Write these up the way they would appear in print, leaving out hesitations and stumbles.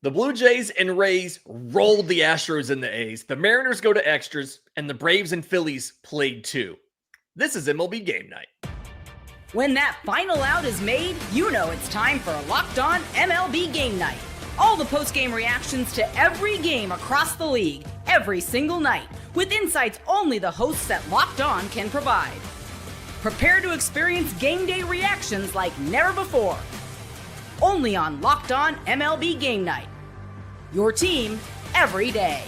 The Blue Jays and Rays rolled the Astros and the A's. The Mariners go to extras, and the Braves and Phillies played too. This is MLB Game Night. When that final out is made, you know it's time for Locked On MLB Game Night. All the post-game reactions to every game across the league, every single night, with insights only the hosts at Locked On can provide. Prepare to experience game day reactions like never before. Only on Locked On MLB Game Night. Your team every day.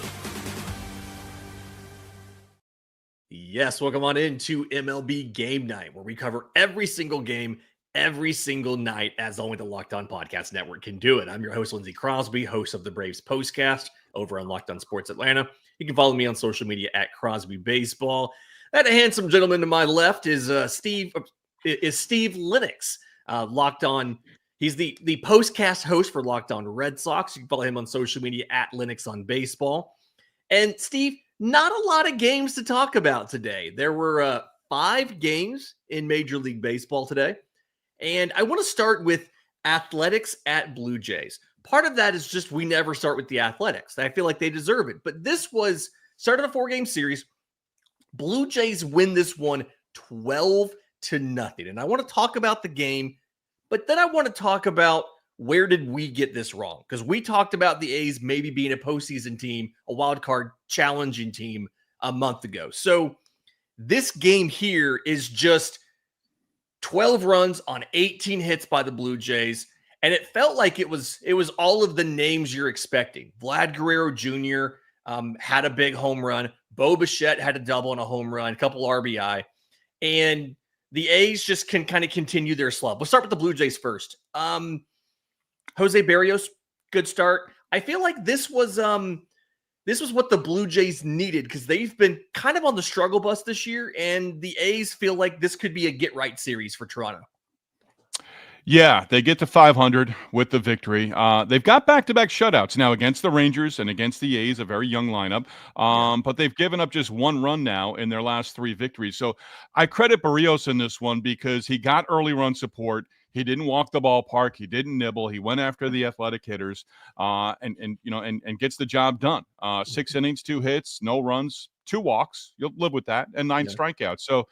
Yes, welcome on into MLB Game Night, where we cover every single game, every single night, as only the Locked On Podcast Network can do it. I'm your host, Lindsey Crosby, host of the Braves Postcast over on Locked On Sports Atlanta. You can follow me on social media at Crosby Baseball. That handsome gentleman to my left is Steve Linux, Locked On. He's the postcast host for Locked On Red Sox. You can follow him on social media at Linux on Baseball. And Steve, not a lot of games to talk about today. There were 5 games in Major League Baseball today. And I want to start with Athletics at Blue Jays. Part of that is just we never start with the Athletics. I feel like they deserve it. But this was started a 4-game series. Blue Jays win this one 12-0. And I want to talk about the game, but then I want to talk about where did we get this wrong? Because we talked about the A's maybe being a postseason team, a wild card challenging team a month ago. So this game here is just 12 runs on 18 hits by the Blue Jays. And it felt like it was all of the names you're expecting. Vlad Guerrero Jr. Had a big home run. Bo Bichette had a double and a home run, a couple RBI. And the A's just can kind of continue their slump. We'll start with the Blue Jays first. Jose Barrios, good start. I feel like this was what the Blue Jays needed because they've been kind of on the struggle bus this year, and the A's feel like this could be a get-right series for Toronto. Yeah, they get to 500 with the victory. They've got back-to-back shutouts now against the Rangers and against the A's, a very young lineup. But they've given up just 1 run now in their last 3 victories. So I credit Barrios in this one because he got early run support. He didn't walk the ballpark. He didn't nibble. He went after the athletic hitters, and gets the job done. 6 innings, 2 hits, no runs, 2 walks. You'll live with that, and 9 strikeouts. So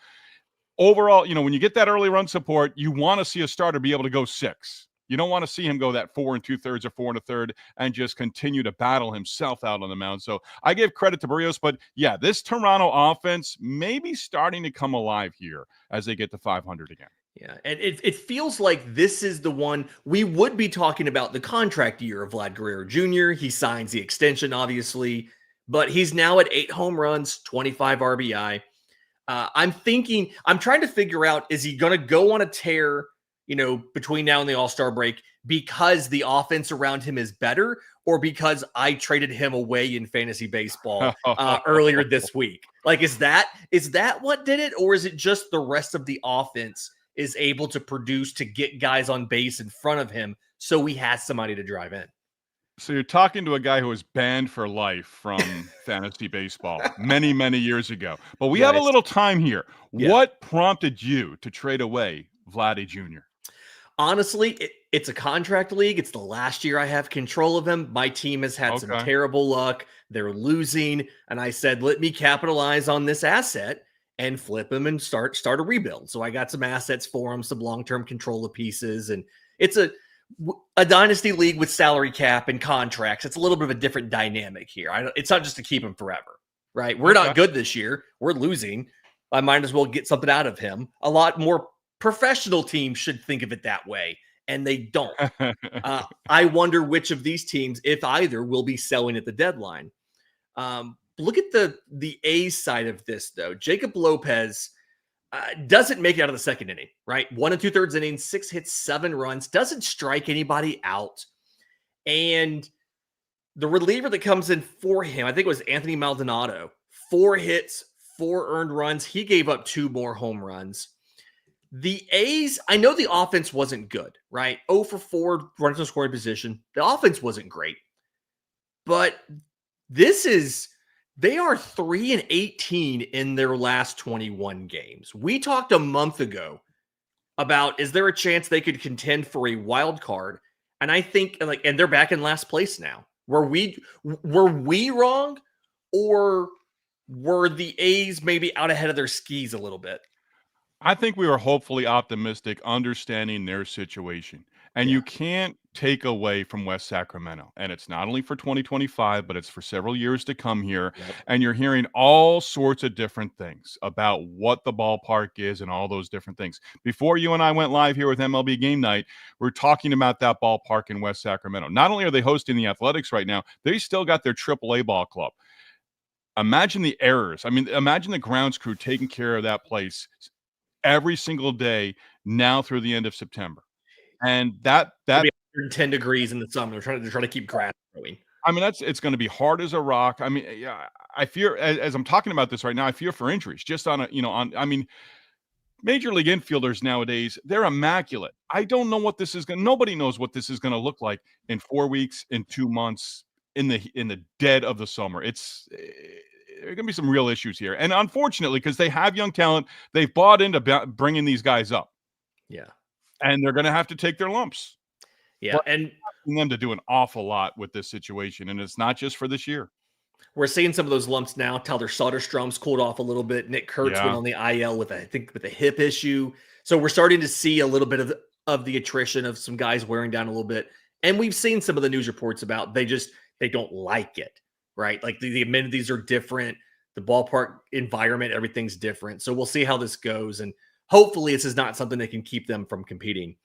overall, when you get that early run support, you want to see a starter be able to go 6. You don't want to see him go that 4 2/3 or 4 1/3 and just continue to battle himself out on the mound. So I give credit to Barrios, but yeah, this Toronto offense may be starting to come alive here as they get to 500 again. Yeah, and it feels like this is the one we would be talking about the contract year of Vlad Guerrero Jr. He signs the extension, obviously, but he's now at 8 home runs, 25 RBI. I'm trying to figure out, is he going to go on a tear, between now and the All-Star break because the offense around him is better or because I traded him away in fantasy baseball earlier this week? Like, is that what did it? Or is it just the rest of the offense is able to produce to get guys on base in front of him so he has somebody to drive in? So you're talking to a guy who was banned for life from fantasy baseball many, many years ago. But we have a little time here. Yeah. What prompted you to trade away Vladdy Jr.? Honestly, it's a contract league. It's the last year I have control of him. My team has had some terrible luck. They're losing. And I said, let me capitalize on this asset and flip him and start a rebuild. So I got some assets for him, some long-term control of pieces. And it's a dynasty league with salary cap and contracts. It's a little bit of a different dynamic here. It's not just to keep him forever, right? We're not good this year. We're losing. I might as well get something out of him. A lot more professional teams should think of it that way, and they don't. I wonder which of these teams, if either, will be selling at the deadline. Look at the A's side of this, though. Jacob Lopez doesn't make it out of the second inning, right? 1 2/3 innings, 6 hits, 7 runs, doesn't strike anybody out. And the reliever that comes in for him, I think it was Anthony Maldonado, 4 hits, 4 earned runs. He gave up 2 more home runs. The A's, I know the offense wasn't good, right? 0 for 4 runners in scoring position. The offense wasn't great. But they are 3-18 in their last 21 games. We talked a month ago about, is there a chance they could contend for a wild card And I think and they're back in last place now. Were we wrong, or were the A's maybe out ahead of their skis a little bit? I think we were hopefully optimistic, understanding their situation. And Yeah. you can't take away from West Sacramento. And it's not only for 2025, but it's for several years to come here. Yep. And you're hearing all sorts of different things about what the ballpark is and all those different things. Before you and I went live here with MLB Game Night, we're talking about that ballpark in West Sacramento. Not only are they hosting the Athletics right now, they still got their AAA ball club. Imagine the errors. I mean, imagine the grounds crew taking care of that place every single day now through the end of September. And that 110 degrees in the summer. They're trying to keep grass growing. I mean, it's going to be hard as a rock. I mean, yeah, I fear as I'm talking about this right now, I fear for injuries just on I mean, major league infielders nowadays, they're immaculate. I don't know what this is going to, nobody knows what this is going to look like in 4 weeks, in 2 months, in the dead of the summer. There are going to be some real issues here. And unfortunately, because they have young talent, they've bought into bringing these guys up. Yeah. And they're going to have to take their lumps. Yeah. But and asking them to do an awful lot with this situation. And it's not just for this year. we're seeing some of those lumps now. Tyler Soderstrom's cooled off a little bit. Nick Kurtz Yeah. went on the IL with a hip issue. So we're starting to see a little bit of the attrition of some guys wearing down a little bit. And we've seen some of the news reports about they don't like it, right? Like the amenities are different. The ballpark environment, everything's different. So we'll see how this goes. And hopefully this is not something that can keep them from competing.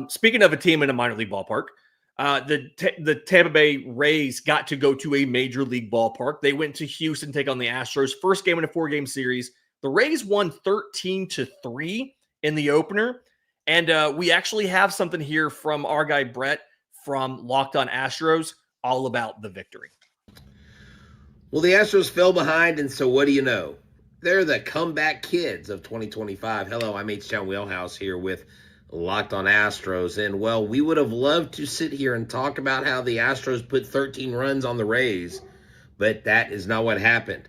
Speaking of a team in a minor league ballpark, the Tampa Bay Rays got to go to a major league ballpark. They went to Houston to take on the Astros. First game in a 4-game series. The Rays won 13-3 in the opener. And we actually have something here from our guy Brett from Locked On Astros all about the victory. Well, the Astros fell behind, and so what do you know? They're the comeback kids of 2025. Hello, I'm H-Town Wheelhouse here with Locked On Astros. And, well, we would have loved to sit here and talk about how the Astros put 13 runs on the Rays, but that is not what happened.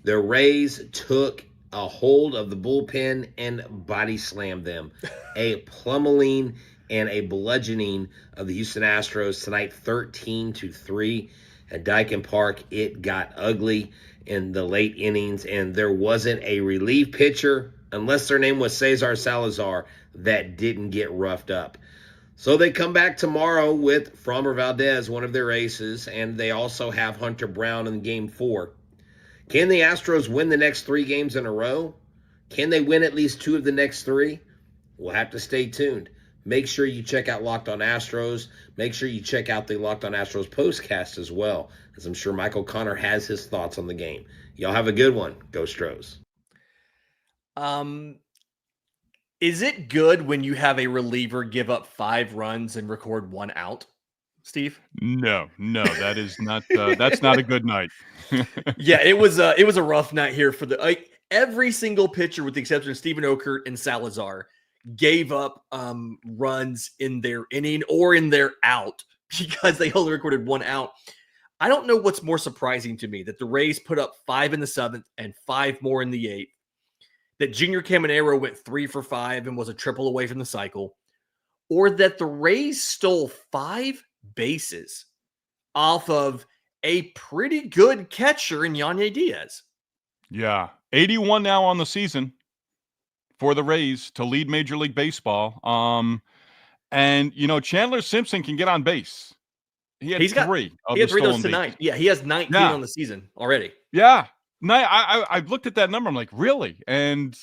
The Rays took a hold of the bullpen and body slammed them. A pummeling and a bludgeoning of the Houston Astros tonight, 13-3 at Dyken Park. It got ugly in the late innings, and there wasn't a relief pitcher, unless their name was Cesar Salazar, that didn't get roughed up. So they come back tomorrow with Framber Valdez, one of their aces, and they also have Hunter Brown in Game 4. Can the Astros win the next 3 games in a row? Can they win at least 2 of the next 3? We'll have to stay tuned. Make sure you check out Locked On Astros. Make sure you check out the Locked On Astros postcast as well, as I'm sure Michael Connor has his thoughts on the game. Y'all have a good one. Go Stros. Is it good when you have a reliever give up 5 runs and record 1 out, Steve? No, that is not. That's not a good night. Yeah, it was a rough night here for every single pitcher, with the exception of Steven Okert and Salazar, gave up runs in their inning or in their out because they only recorded 1 out. I don't know what's more surprising to me, that the Rays put up 5 in the 7th and 5 more in the 8th, that Junior Caminero went 3 for 5 and was a triple away from the cycle, or that the Rays stole 5 bases off of a pretty good catcher in Yanye Diaz. Yeah, 81 now on the season for the Rays to lead Major League Baseball. And Chandler Simpson can get on base. He had 3 of he had 3 of those stolen tonight. bases. Yeah, he has 19 on the season already. Yeah. No, I looked at that number. I'm like, really? And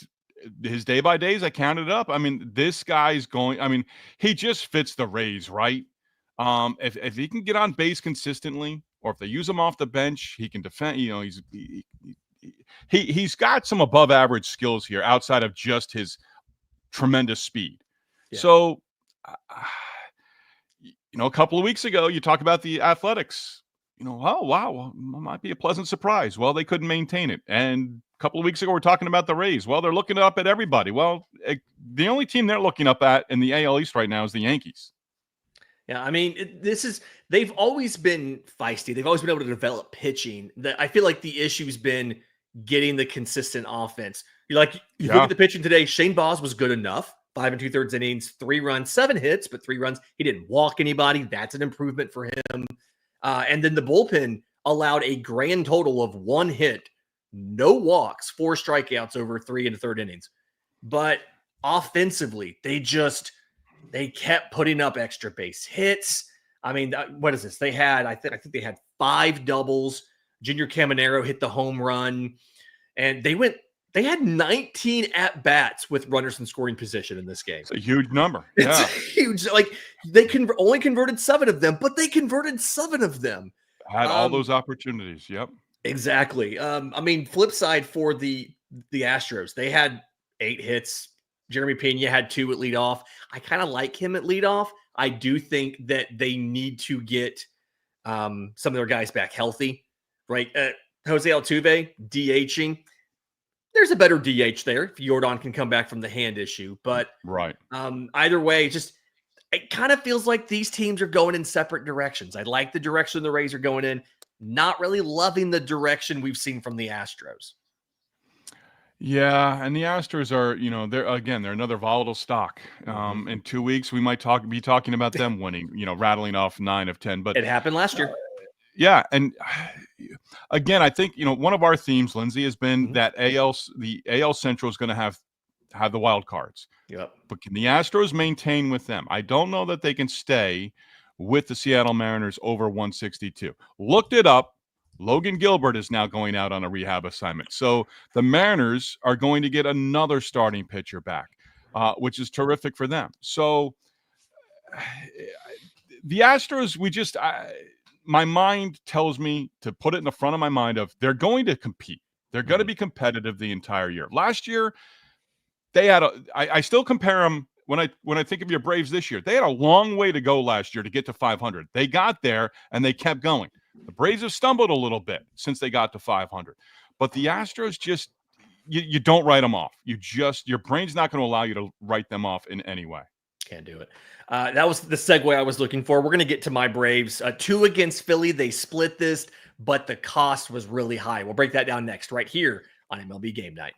his day by days, I counted it up. I mean, this guy's going. I mean, he just fits the Rays, right? If he can get on base consistently, or if they use him off the bench, he can defend. He's got some above average skills here outside of just his tremendous speed. Yeah. So, a couple of weeks ago, you talk about the Athletics. Oh, wow, might be a pleasant surprise. Well, they couldn't maintain it. And a couple of weeks ago, we're talking about the Rays. Well, they're looking up at everybody. Well, the only team they're looking up at in the AL East right now is the Yankees. Yeah, I mean, they've always been feisty. They've always been able to develop pitching. I feel like the issue's been getting the consistent offense. You look at the pitching today. Shane Baz was good enough. 5 2/3 innings, 3 runs, 7 hits, but 3 runs. He didn't walk anybody. That's an improvement for him. And then the bullpen allowed a grand total of 1 hit, no walks, 4 strikeouts over 3 1/3 innings. But offensively, they kept putting up extra base hits. I mean, what is this? They had, I think they had 5 doubles. Junior Caminero hit the home run, and they had 19 at bats with runners in scoring position in this game. It's a huge number. It's Yeah. huge. Like they only converted 7 of them, but they converted 7 of them. Had all those opportunities. Yep. Exactly. I mean, flip side for the Astros, they had 8 hits. Jeremy Pena had 2 at leadoff. I kind of like him at leadoff. I do think that they need to get some of their guys back healthy, right? Jose Altuve DHing. There's a better DH there if Jordan can come back from the hand issue. But right. Either way, it kind of feels like these teams are going in separate directions. I like the direction the Rays are going in. Not really loving the direction we've seen from the Astros. Yeah, and the Astros are, they're another volatile stock. In 2 weeks, we might be talking about them winning, rattling off 9 of 10. But it happened last year. Yeah, and again, I think one of our themes, Lindsay, has been that the AL Central is going to have the wild cards. Yep. But can the Astros maintain with them? I don't know that they can stay with the Seattle Mariners over 162. Looked it up. Logan Gilbert is now going out on a rehab assignment. So the Mariners are going to get another starting pitcher back, which is terrific for them. So the Astros, my mind tells me to put it in the front of my mind of they're going to compete. They're going to be competitive the entire year. Last year, they had I still compare them when I think of your Braves this year. They had a long way to go last year to get to 500. They got there and they kept going. The Braves have stumbled a little bit since they got to 500. But the Astros just you don't write them off. Your brain's not going to allow you to write them off in any way. Can't do it. That was the segue I was looking for. We're going to get to my Braves. 2 against Philly. They split this, but the cost was really high. We'll break that down next, right here on MLB Game Night.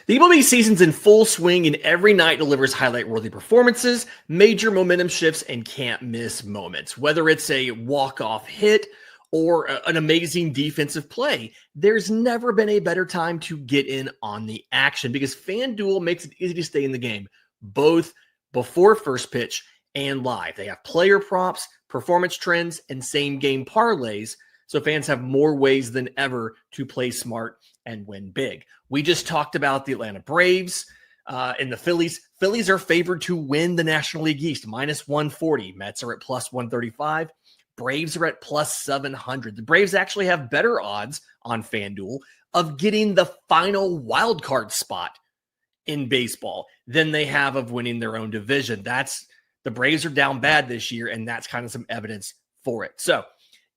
The MLB season's in full swing, and every night delivers highlight-worthy performances, major momentum shifts, and can't-miss moments. Whether it's a walk-off hit or an amazing defensive play, there's never been a better time to get in on the action because FanDuel makes it easy to stay in the game, both before first pitch and live. They have player props, performance trends, and same-game parlays, so fans have more ways than ever to play smart and win big. We just talked about the Atlanta Braves and the Phillies. Phillies are favored to win the National League East, minus 140. Mets are at plus 135. Braves are at plus 700. The Braves actually have better odds on FanDuel of getting the final wild card spot in baseball than they have of winning their own division. The Braves are down bad this year, and that's kind of some evidence for it. So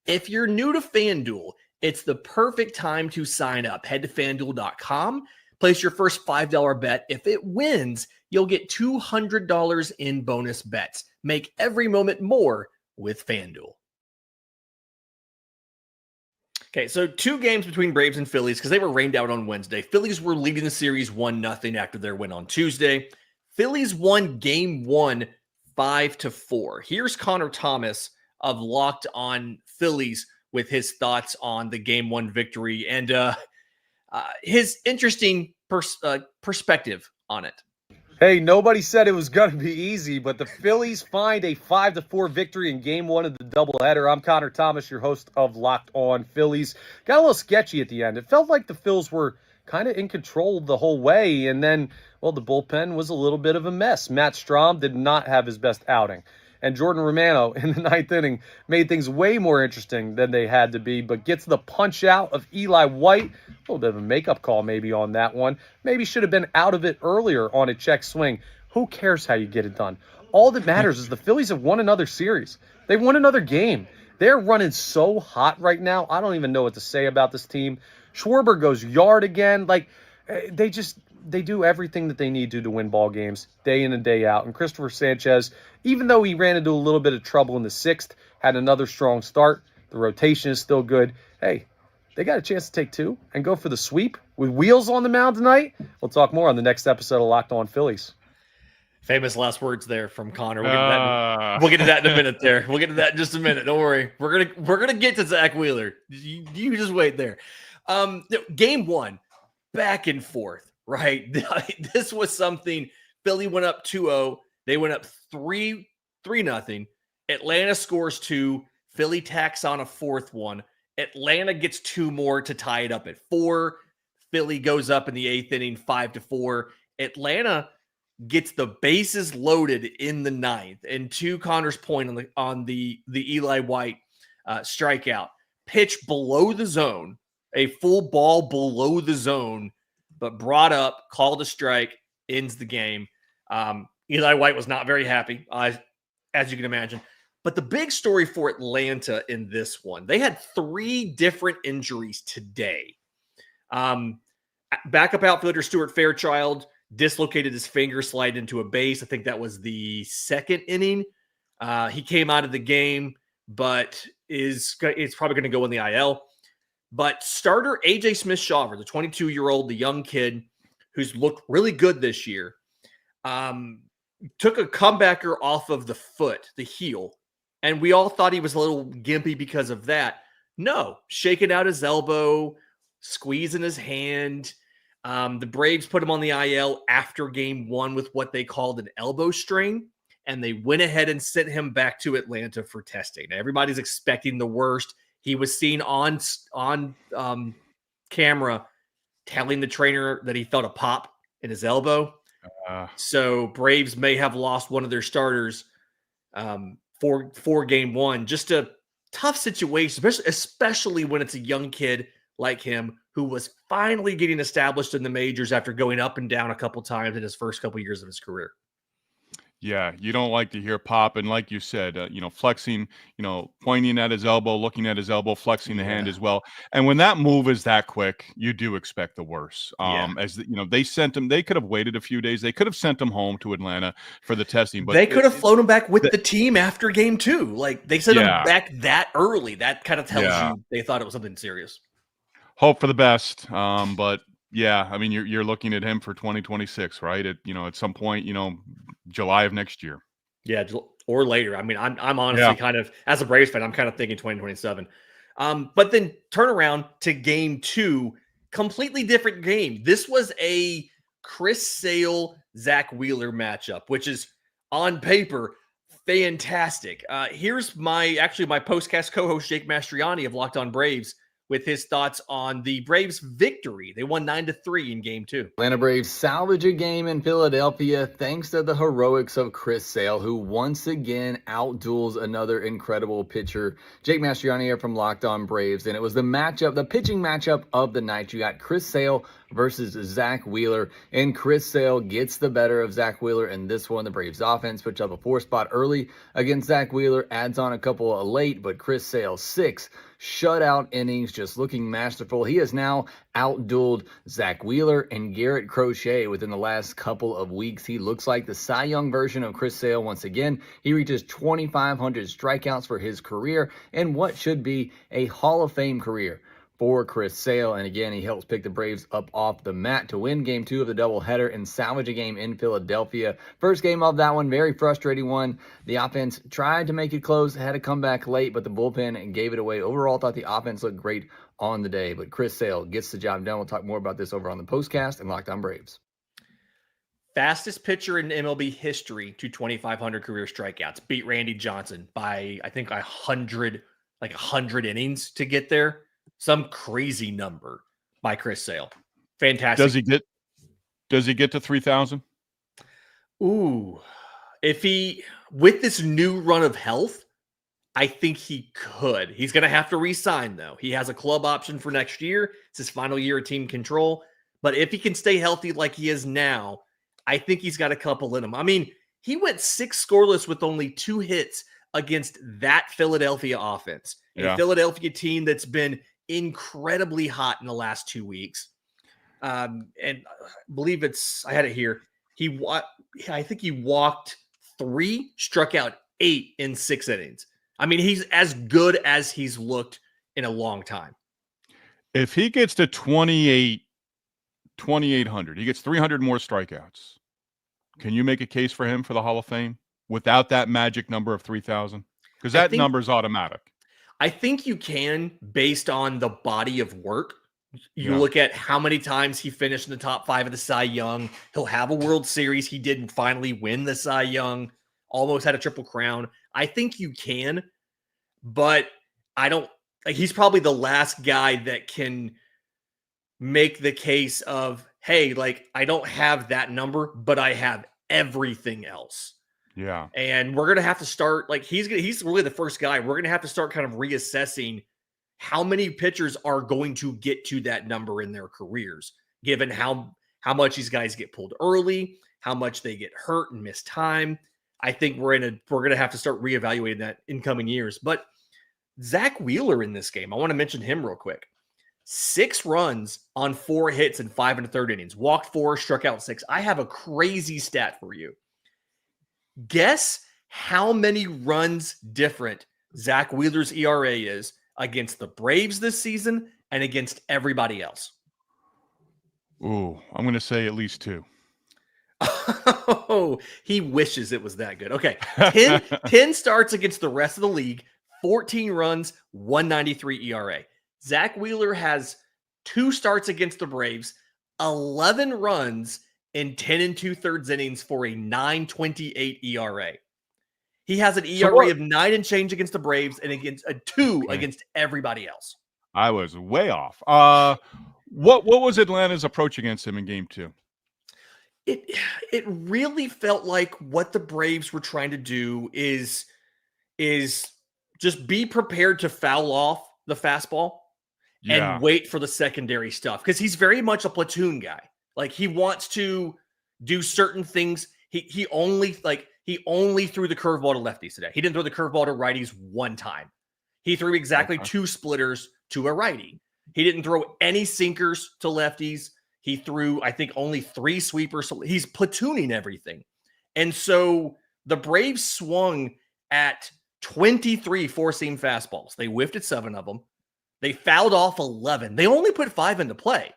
if you're new to FanDuel, it's the perfect time to sign up. Head to FanDuel.com, place your first $5 bet. If it wins, you'll get $200 in bonus bets. Make every moment more with FanDuel. Okay, so 2 games between Braves and Phillies because they were rained out on Wednesday. Phillies were leading the series 1-0 after their win on Tuesday. Phillies won Game 1 5-4. Here's Connor Thomas of Locked On Phillies with his thoughts on the Game 1 victory and his interesting perspective on it. Hey, nobody said it was going to be easy, but the Phillies find a 5-4 victory in Game 1 of the doubleheader. I'm Connor Thomas, your host of Locked On Phillies. Got a little sketchy at the end. It felt like the Phils were kind of in control the whole way, and then, well, the bullpen was a little bit of a mess. Matt Strahm did not have his best outing. And Jordan Romano in the 9th inning made things way more interesting than they had to be, but gets the punch out of Eli White. A little bit of a makeup call maybe on that one. Maybe should have been out of it earlier on a check swing. Who cares how you get it done? All that matters is the Phillies have won another series. They've won another game. They're running so hot right now. I don't even know what to say about this team. Schwarber goes yard again. They do everything that they need to win ball games day in and day out. And Christopher Sanchez, even though he ran into a little bit of trouble in the 6th, had another strong start. The rotation is still good. Hey, they got a chance to take 2 and go for the sweep. with wheels on the mound tonight? We'll talk more on the next episode of Locked On Phillies. Famous last words there from Connor. We'll get to that in a minute there. We'll get to that in just a minute. Don't worry. We're gonna get to Zach Wheeler. You just wait there. Game one, back and forth, right? This was something. Philly went up 2-0. They went up 3-0. Atlanta scores 2. Philly tacks on a fourth one. Atlanta gets 2 more to tie it up at 4. Philly goes up in the 8th inning, 5-4. Atlanta gets the bases loaded in the 9th. And to Connor's point on the Eli White strikeout, pitch below the zone, a full ball below the zone, but brought up, called a strike, ends the game. Eli White was not very happy, as you can imagine. But the big story for Atlanta in this one, they had 3 different injuries today. Backup outfielder Stuart Fairchild dislocated his finger sliding into a base. I think that was the 2nd inning. He came out of the game, but it's probably going to go in the IL. But starter AJ Smith-Shawver, the 22-year-old, the young kid who's looked really good this year, took a comebacker off of the foot, the heel, and we all thought he was a little gimpy because of that. No, shaking out his elbow, squeezing his hand. The Braves put him on the IL after game 1 with what they called an elbow strain, and they went ahead and sent him back to Atlanta for testing. Now, everybody's expecting the worst. He was seen on camera telling the trainer that he felt a pop in his elbow. So Braves may have lost one of their starters for game 1. Just a tough situation, especially when it's a young kid like him who was finally getting established in the majors after going up and down a couple times in his first couple years of his career. Yeah, you don't like to hear pop. And like you said, flexing, pointing at his elbow, looking at his elbow, flexing the hand as well. And when that move is that quick, you do expect the worst. They sent him, they could have waited a few days. They could have sent him home to Atlanta for the testing. But they could have flown him back with the team after game 2. Like they sent him back that early. That kind of tells you they thought it was something serious. Hope for the best. But yeah, I mean, you're looking at him for 2026, right? At some point, July of next year. Yeah, or later. I mean, I'm honestly kind of, as a Braves fan, I'm kind of thinking 2027. But then turn around to game 2, completely different game. This was a Chris Sale, Zach Wheeler matchup, which is on paper fantastic. Here's my postcast co-host Jake Mastriani of Locked On Braves with his thoughts on the Braves' victory. They won 9-3 in game 2. Atlanta Braves salvage a game in Philadelphia thanks to the heroics of Chris Sale, who once again outduels another incredible pitcher. Jake Mastriani here from Locked On Braves, and it was the pitching matchup of the night. You got Chris Sale versus Zach Wheeler, and Chris Sale gets the better of Zach Wheeler in this one. The Braves offense puts up a 4 spot early against Zach Wheeler, adds on a couple of late, but Chris Sale 6 shutout innings, just looking masterful. He has now outdueled Zach Wheeler and Garrett Crochet within the last couple of weeks. He looks like the Cy Young version of Chris Sale once again. He reaches 2,500 strikeouts for his career and what should be a Hall of Fame career for Chris Sale. And again, he helps pick the Braves up off the mat to win game 2 of the doubleheader and salvage a game in Philadelphia. First game of that one, very frustrating one. The offense tried to make it close, had to come back late, but the bullpen gave it away. Overall, thought the offense looked great on the day, but Chris Sale gets the job done. We'll talk more about this over on the postcast and Locked On Braves. Fastest pitcher in MLB history to 2,500 career strikeouts. Beat Randy Johnson by, I think, 100 innings to get there. Some crazy number by Chris Sale. Fantastic. Does he get to 3,000? Ooh, with this new run of health, I think he could. He's going to have to re-sign, though. He has a club option for next year. It's his final year of team control. But if he can stay healthy like he is now, I think he's got a couple in him. I mean, he went 6 scoreless with only 2 hits against that Philadelphia offense. A Philadelphia team that's been incredibly hot in the last 2 weeks. And I believe I had it here. I think he walked 3, struck out 8 in 6 innings. I mean, he's as good as he's looked in a long time. If he gets to 28 2,800. He gets 300 more strikeouts. Can you make a case for him for the Hall of Fame without that magic number of 3,000? Because that number is automatic. I think you can, based on the body of work. You Yeah. look at how many times he finished in the top 5 of the Cy Young. He'll have a World Series. He didn't finally win the Cy Young. Almost had a Triple Crown. I think you can, but I don't. Like, he's probably the last guy that can make the case of, hey, like, I don't have that number, but I have everything else. Yeah. And we're going to have to start, like, he's really the first guy. We're going to have to start kind of reassessing how many pitchers are going to get to that number in their careers, given how much these guys get pulled early, how much they get hurt and miss time. I think we're going to have to start reevaluating that in coming years. But Zach Wheeler in this game, I want to mention him real quick. 6 runs on 4 hits in 5 1/3 innings. Walked 4, struck out 6. I have a crazy stat for you. Guess how many runs different Zach Wheeler's ERA is against the Braves this season and against everybody else? Ooh, I'm going to say at least 2. Oh, he wishes it was that good. Okay. 10 starts against the rest of the league, 14 runs, 193 ERA. Zach Wheeler has 2 starts against the Braves, 11 runs in 10 2/3 innings for a 9.28 ERA. He has an ERA of 9 and change against the Braves and against a 2 against everybody else. I was way off. What was Atlanta's approach against him in game 2? It really felt like what the Braves were trying to do is just be prepared to foul off the fastball and wait for the secondary stuff, because he's very much a platoon guy. Like, he wants to do certain things. He only threw the curveball to lefties today. He didn't throw the curveball to righties one time. He threw exactly 2 splitters to a righty. He didn't throw any sinkers to lefties. He threw, I think, only 3 sweepers. He's platooning everything. And so the Braves swung at 23 four-seam fastballs. They whiffed at 7 of them. They fouled off 11. They only put 5 into play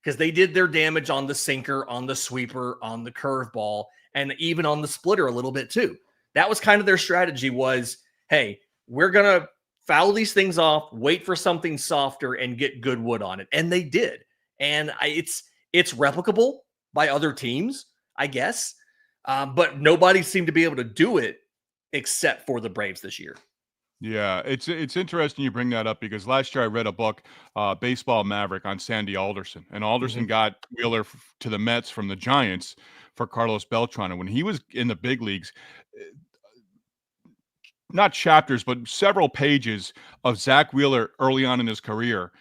because they did their damage on the sinker, on the sweeper, on the curveball, and even on the splitter a little bit too. That was kind of their strategy was, hey, we're going to foul these things off, wait for something softer, and get good wood on it. And they did. And it's replicable by other teams, I guess. But nobody seemed to be able to do it except for the Braves this year. Yeah, it's interesting you bring that up because last year I read a book, Baseball Maverick, on Sandy Alderson. And Alderson got Wheeler to the Mets from the Giants for Carlos Beltran. And when he was in the big leagues, not chapters, but several pages of Zach Wheeler early on in his career,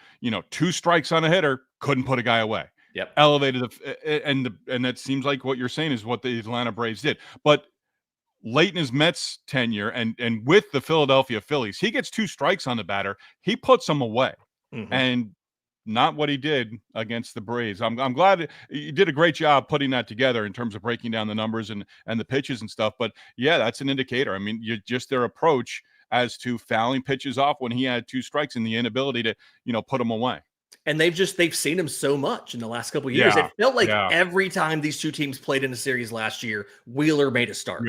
2 strikes on a hitter, couldn't put a guy away. Yep. Elevated and that seems like what you're saying is what the Atlanta Braves did. But late in his Mets tenure and with the Philadelphia Phillies, he gets 2 strikes on the batter. He puts them away. And not what he did against the Braves. I'm glad you did a great job putting that together in terms of breaking down the numbers and the pitches and stuff. But yeah, that's an indicator. I mean, just their approach as to fouling pitches off when he had 2 strikes and the inability to, put them away. And they've seen him so much in the last couple of years. It felt like every time these 2 teams played in a series last year, Wheeler made a start.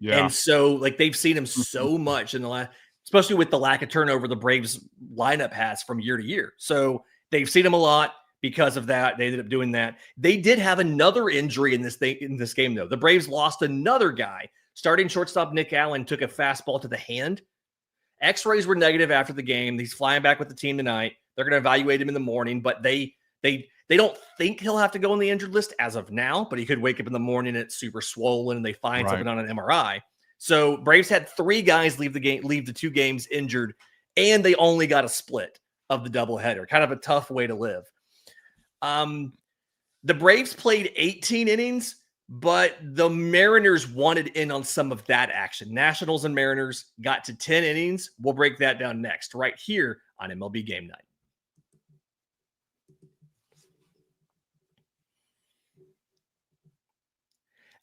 And so, like, they've seen him so much in the last, especially with the lack of turnover the Braves lineup has from year to year. So they've seen him a lot because of that. They ended up doing that. They did have another injury in this game, though. The Braves lost another guy. Starting shortstop Nick Allen took a fastball to the hand. X-rays were negative after the game. He's flying back with the team tonight. They're going to evaluate him in the morning, but they don't think he'll have to go on the injured list as of now, but he could wake up in the morning and it's super swollen and they find something on an MRI. So Braves had 3 guys leave the 2 games injured, and they only got a split of the doubleheader. Kind of a tough way to live. The Braves played 18 innings, but the Mariners wanted in on some of that action. Nationals and Mariners got to 10 innings. We'll break that down next, right here on MLB Game Night.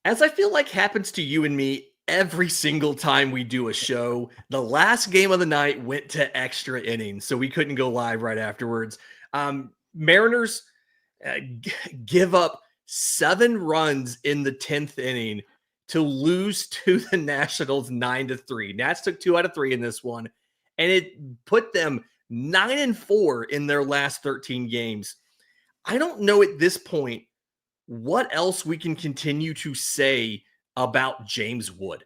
As I feel like happens to you and me every single time we do a show, the last game of the night went to extra innings, so we couldn't go live right afterwards. Mariners, give up 7 runs in the 10th inning to lose to the Nationals 9-3. Nats took 2 out of 3 in this one, and it put them 9-4 in their last 13 games. I don't know at this point what else we can continue to say about James Wood.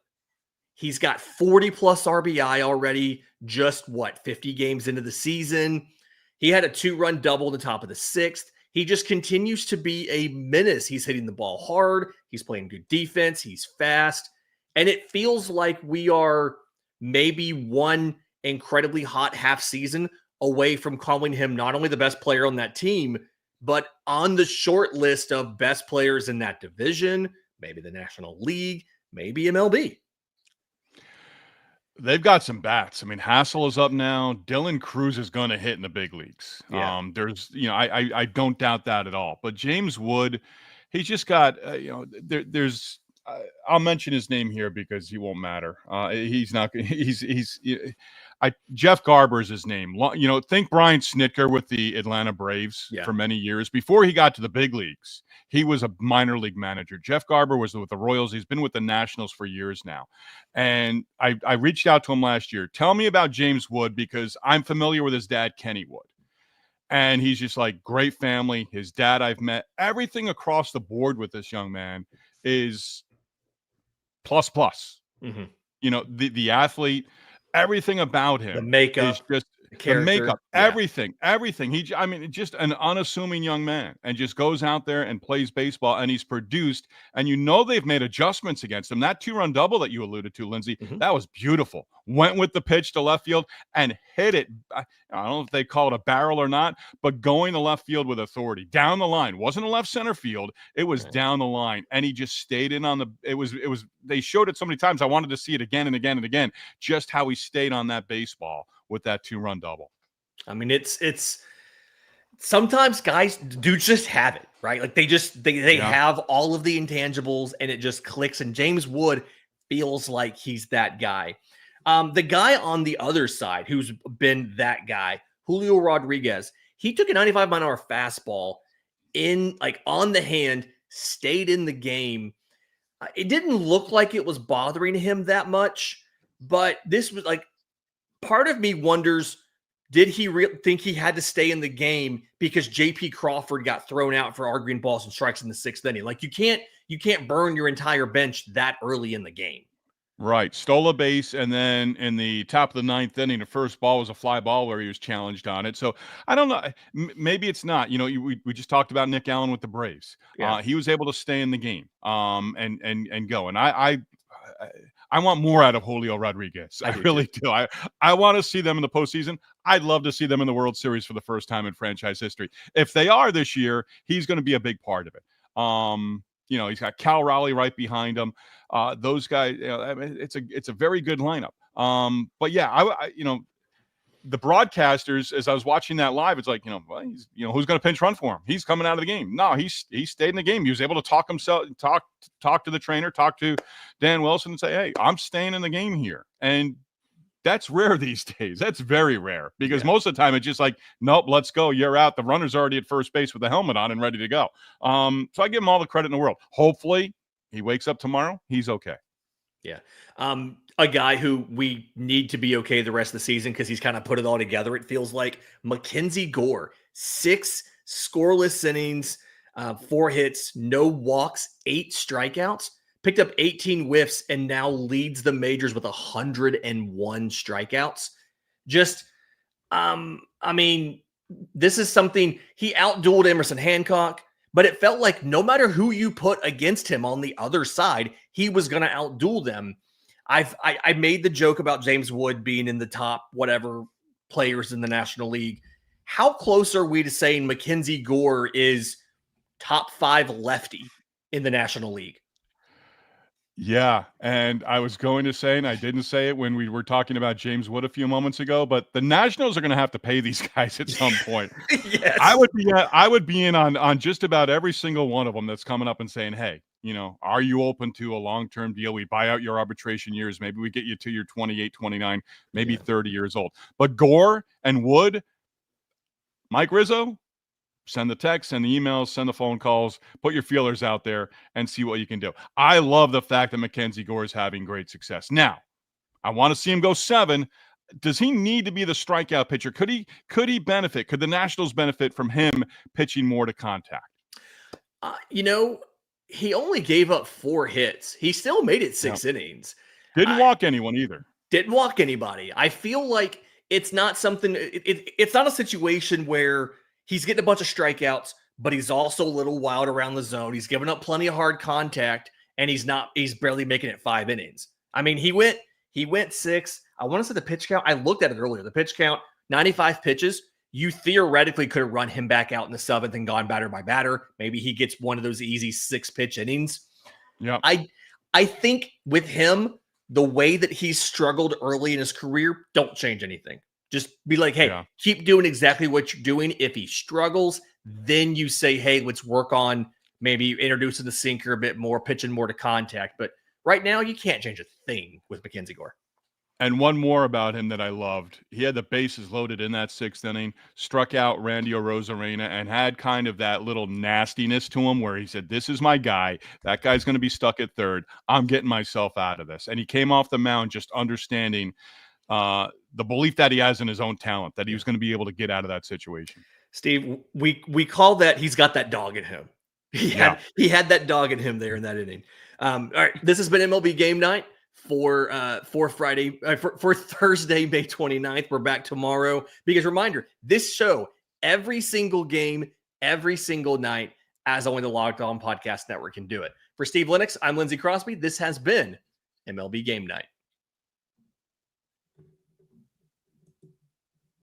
He's got 40 plus RBI already, just 50 games into the season. He had a 2-run double in the top of the 6th. He just continues to be a menace. He's hitting the ball hard. He's playing good defense. He's fast. And it feels like we are maybe one incredibly hot half season away from calling him not only the best player on that team, but on the short list of best players in that division, maybe the National League, maybe MLB. They've got some bats. I mean, Hassel is up now. Dylan Cruz is going to hit in the big leagues. Yeah. There's, I don't doubt that at all. But James Wood, he's just got, there's. I'll mention his name here because he won't matter. He's not. Jeff Garber is his name. Think Brian Snitker with the Atlanta Braves for many years. Before he got to the big leagues, he was a minor league manager. Jeff Garber was with the Royals. He's been with the Nationals for years now. And I reached out to him last year. Tell me about James Wood because I'm familiar with his dad, Kenny Wood. And he's just like, great family. His dad I've met. Everything across the board with this young man is plus. Mm-hmm. The athlete, everything about him, the makeup, is just the makeup, everything. Just an unassuming young man, and just goes out there and plays baseball, and he's produced. And they've made adjustments against him. That 2-run double that you alluded to, Lindsay, that was beautiful. Went with the pitch to left field and hit it. I don't know if they call it a barrel or not, but going to left field with authority down the line. Wasn't a left center field. It was down the line, and he just stayed in on the. It was. They showed it so many times. I wanted to see it again and again and again. Just how he stayed on that baseball with that 2-run double. I mean, it's sometimes guys do just have it, right? Like they have all of the intangibles, and it just clicks. And James Wood feels like he's that guy. The guy on the other side who's been that guy, Julio Rodriguez, he took a 95-mile-an-hour fastball on the hand, stayed in the game. It didn't look like it was bothering him that much, but this was part of me wonders, did he think he had to stay in the game because J.P. Crawford got thrown out for arguing balls and strikes in the 6th inning? Like you can't burn your entire bench that early in the game. Right. Stole a base, and then in the top of the 9th inning, the first ball was a fly ball where he was challenged on it. So I don't know. Maybe it's not. We just talked about Nick Allen with the Braves. Yeah. He was able to stay in the game and go. And I want more out of Julio Rodriguez. I really do. I want to see them in the postseason. I'd love to see them in the World Series for the first time in franchise history. If they are this year, he's going to be a big part of it. He's got Cal Raleigh right behind him. Those guys, it's a very good lineup. But yeah, the broadcasters, as I was watching that live, it's like, who's going to pinch run for him? He's coming out of the game. No, he stayed in the game. He was able to talk to the trainer, talk to Dan Wilson and say, hey, I'm staying in the game here. And that's rare these days. That's very rare because most of the time it's just like, nope, let's go. You're out. The runner's already at first base with the helmet on and ready to go. So I give him all the credit in the world. Hopefully he wakes up tomorrow. He's okay. Yeah. A guy who we need to be okay the rest of the season because he's kind of put it all together, it feels like. Mackenzie Gore, 6 scoreless innings, 4 hits, no walks, 8 strikeouts, picked up 18 whiffs, and now leads the majors with 101 strikeouts. Just, this is something, he outdueled Emerson Hancock, but it felt like no matter who you put against him on the other side, he was going to outduel them. I made the joke about James Wood being in the top whatever players in the National League. How close are we to saying Mackenzie Gore is top 5 lefty in the National League? Yeah, and I was going to say, and I didn't say it when we were talking about James Wood a few moments ago, but the Nationals are going to have to pay these guys at some point. Yes. I would be in on just about every single one of them that's coming up and saying, hey, are you open to a long-term deal? We buy out your arbitration years. Maybe we get you to your 28, 29, maybe 30 years old. But Gore and Wood, Mike Rizzo, send the texts, send the emails, send the phone calls, put your feelers out there and see what you can do. I love the fact that Mackenzie Gore is having great success. Now, I want to see him go 7. Does he need to be the strikeout pitcher? Could he benefit? Could the Nationals benefit from him pitching more to contact? He only gave up 4 hits. He still made it 6 innings. Didn't walk anyone either. Didn't walk anybody. I feel like it's not something. It's not a situation where he's getting a bunch of strikeouts, but he's also a little wild around the zone. He's giving up plenty of hard contact, and he's barely making it 5 innings. I mean, he went 6. I want to say the pitch count. I looked at it earlier. The pitch count, 95 pitches. You theoretically could have run him back out in the 7th and gone batter by batter. Maybe he gets one of those easy 6-pitch innings. Yeah. I think with him, the way that he's struggled early in his career, don't change anything. Just be like, hey, keep doing exactly what you're doing. If he struggles, then you say, hey, let's work on maybe introducing the sinker a bit more, pitching more to contact. But right now, you can't change a thing with Mackenzie Gore. And one more about him that I loved. He had the bases loaded in that 6th inning, struck out Randy Arozarena, and had kind of that little nastiness to him where he said, this is my guy. That guy's going to be stuck at 3rd. I'm getting myself out of this. And he came off the mound just understanding the belief that he has in his own talent, that he was going to be able to get out of that situation. Steve, we call that he's got that dog in him. He had that dog in him there in that inning. All right, this has been MLB Game Night for Friday, for Thursday, May 29th. We're back tomorrow. Because reminder, this show, every single game, every single night, as only the Locked On Podcast Network can do it. For Steve Lennox, I'm Lindsey Crosby. This has been MLB Game Night.